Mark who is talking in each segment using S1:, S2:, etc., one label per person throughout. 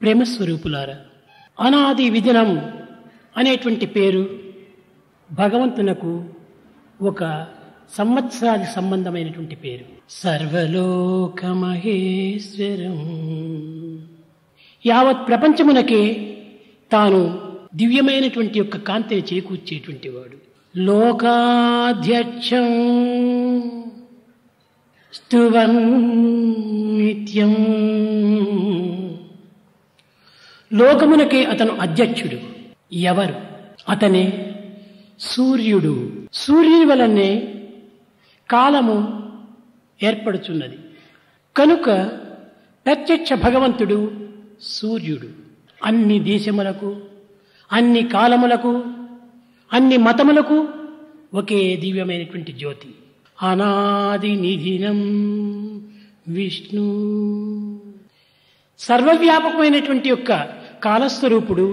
S1: ప్రేమస్వరూపులారా, అనాది విదినం అనేటువంటి పేరు భగవంతునకు ఒక సంవత్సరాది సంబంధమైనటువంటి పేరు. సర్వలోక మహేశ్వరం, యావత్ ప్రపంచమునకే తాను దివ్యమైనటువంటి యొక్క కాంతిని చేకూర్చేటువంటి వాడు. లోకాధ్యక్షం స్తువం నిత్యం, లోకమునకే అతను అధ్యక్షుడు. ఎవరు? అతనే సూర్యుడు. సూర్యుని వలనే కాలము ఏర్పడుచున్నది కనుక ప్రత్యక్ష భగవంతుడు సూర్యుడు. అన్ని దేశములకు, అన్ని కాలములకు, అన్ని మతములకు ఒకే దివ్యమైనటువంటి జ్యోతి. అనాది నిధినం విష్ణు, సర్వవ్యాపకమైనటువంటి యొక్క కాలస్వరూపుడు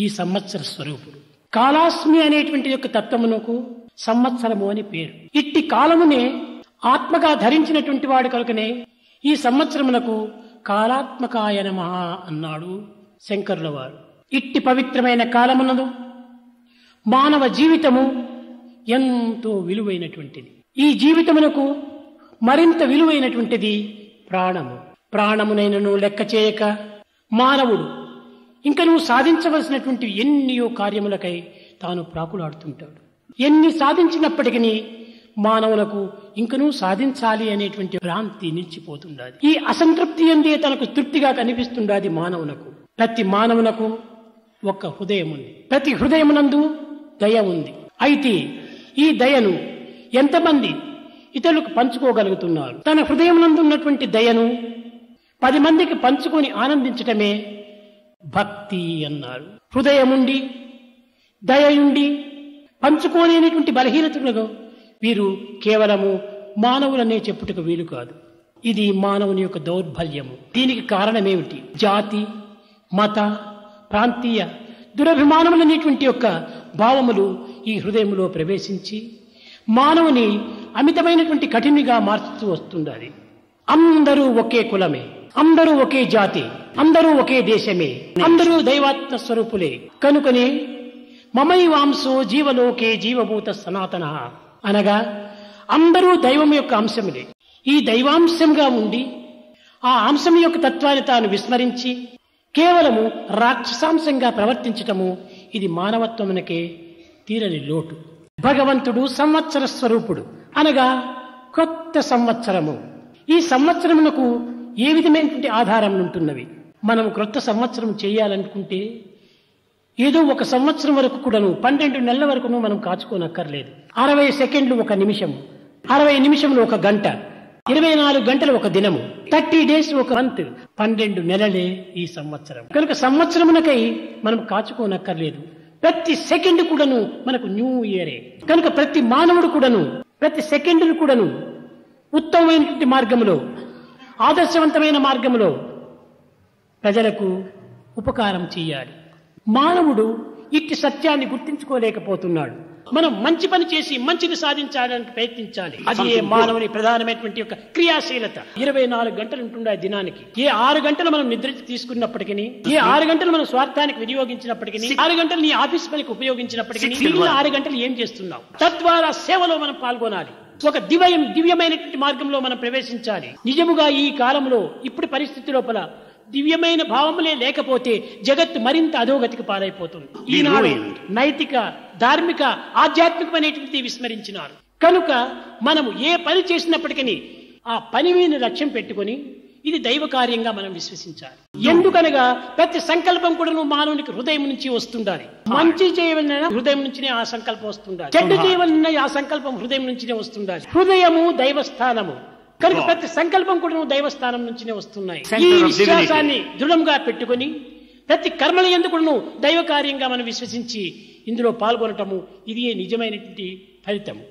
S1: ఈ సంవత్సర స్వరూపుడు. కాలాస్మి అనేటువంటి యొక్క తత్వమునకు సంవత్సరము అని పేరు. ఇట్టి కాలమునే ఆత్మగా ధరించినటువంటి వాడు కనుకనే ఈ సంవత్సరమునకు కాలాత్మకాయ నమః అన్నాడు శంకరుల వారు. ఇట్టి పవిత్రమైన కాలమునను మానవ జీవితము ఎంతో విలువైనటువంటిది. ఈ జీవితమునకు మరింత విలువైనటువంటిది ప్రాణము. ప్రాణమునైనను లెక్క చేయక మానవుడు ఇంకనూ సాధించవలసినటువంటి ఎన్నో కార్యములకై తాను ప్రాకులాడుతుంటాడు. ఎన్ని సాధించినప్పటికీ మానవులకు ఇంకనూ సాధించాలి అనేటువంటి భ్రాంతి నిలిచిపోతుండాలి. ఈ అసంతృప్తి ఎందే తనకు తృప్తిగా కనిపిస్తుండాది మానవునకు. ప్రతి మానవునకు ఒక హృదయం ఉంది. ప్రతి హృదయమునందు దయ ఉంది. అయితే ఈ దయను ఎంతమంది ఇతరులకు పంచుకోగలుగుతున్నారు? తన హృదయమునందు ఉన్నటువంటి దయను 10 మందికి పంచుకొని ఆనందించటమే భక్తి అన్నారు. హృదయముండి దయయుండి పంచుకోలేనటువంటి బలహీనతలను వీరు కేవలము మానవులనే చెప్పుటకు వీలు కాదు. ఇది మానవుని యొక్క దౌర్బల్యము. దీనికి కారణమేమిటి? జాతి, మత, ప్రాంతీయ దురభిమానములనేటువంటి యొక్క భావములు ఈ హృదయంలో ప్రవేశించి మానవుని అమితమైనటువంటి కఠినిగా మార్చుతూ వస్తుండాలి. అందరూ ఒకే కులమే, అందరూ ఒకే జాతి, అందరూ ఒకే దేశమే, అందరూ దైవాత్మ స్వరూపులే. కనుకనే మమైవాంశో జీవలోకే జీవభూత సనాతన అనగా అందరూ దైవం యొక్క అంశములే. ఈ దైవాంశంగా ఉండి ఆ అంశం యొక్క తత్వాన్ని తాను విస్మరించి కేవలము రాక్షసాంశంగా ప్రవర్తించటము ఇది మానవత్వమునకే తీరని లోటు. భగవంతుడు సంవత్సర స్వరూపుడు అనగా కొత్త సంవత్సరము. ఈ సంవత్సరమునకు ఏ విధమైనటువంటి ఆధారం ఉంటున్నవి? మనం క్రొత్త సంవత్సరం చేయాలనుకుంటే ఏదో ఒక సంవత్సరం వరకు కూడాను 12 నెలల వరకును మనం కాచుకోనక్కర్లేదు. 60 సెకండ్లు ఒక నిమిషము, 60 నిమిషములు ఒక గంట, 24 గంటలు ఒక దినము, 30 డేస్ ఒక మంత్, 12 నెలలే ఈ సంవత్సరం. కనుక సంవత్సరమునకై మనం కాచుకోనక్కర్లేదు. ప్రతి సెకండ్ కూడాను మనకు న్యూ ఇయరే. కనుక ప్రతి మానవుడు కూడాను ప్రతి సెకండ్ను కూడాను ఉత్తమమైనటువంటి మార్గములో, ఆదర్శవంతమైన మార్గములో ప్రజలకు ఉపకారం చేయాలి. మానవుడు ఇట్టి సత్యాన్ని గుర్తించుకోలేకపోతున్నాడు. మనం మంచి పని చేసి మంచిని సాధించాలని ప్రయత్నించాలి. అది మానవుని ప్రధానమైనటువంటి యొక్క క్రియాశీలత. 24 గంటలు ఉంటుండే దినానికి. ఏ 6 గంటలు మనం నిద్ర తీసుకున్నప్పటికీ, ఏ 6 గంటలు మనం స్వార్థానికి వినియోగించినప్పటికీ, 6 గంటలు నీ ఆఫీస్ పనికి ఉపయోగించినప్పటికీ మిగిలిన 6 గంటలు ఏం చేస్తున్నావు? తద్వారా సేవలో మనం పాల్గొనాలి. ఒక దివ్యమైనటువంటి మార్గంలో మనం ప్రవేశించాలి. నిజముగా ఈ కాలంలో ఇప్పుడు పరిస్థితి లోపల దివ్యమైన భావములే లేకపోతే జగత్తు మరింత అధోగతికి పాలైపోతుంది. ఈనాడు నైతిక, ధార్మిక, ఆధ్యాత్మికమైనటువంటి విస్మరించినారు. కనుక మనము ఏ పని చేసినప్పటికీ ఆ పని మీద లక్ష్యం పెట్టుకొని ఇది దైవ కార్యంగా మనం విశ్వసించాలి. ఎందుకనగా ప్రతి సంకల్పం కూడా మానవునికి హృదయం నుంచి వస్తుండాలి. మంచి చేయవలన హృదయం నుంచినే ఆ సంకల్పం వస్తుండాలి. చెడ్డ చేయవలన ఆ సంకల్పం హృదయం నుంచినే వస్తుండాలి. హృదయము దైవస్థానము కనుక ప్రతి సంకల్పం కూడా దైవస్థానం నుంచినే వస్తున్నాయి. ఈ విశ్వాసాన్ని దృఢంగా పెట్టుకొని ప్రతి కర్మల యందు కూడా దైవ కార్యంగా మనం విశ్వసించి ఇందులో పాల్గొనటము ఇది నిజమైనటువంటి ఫలితము.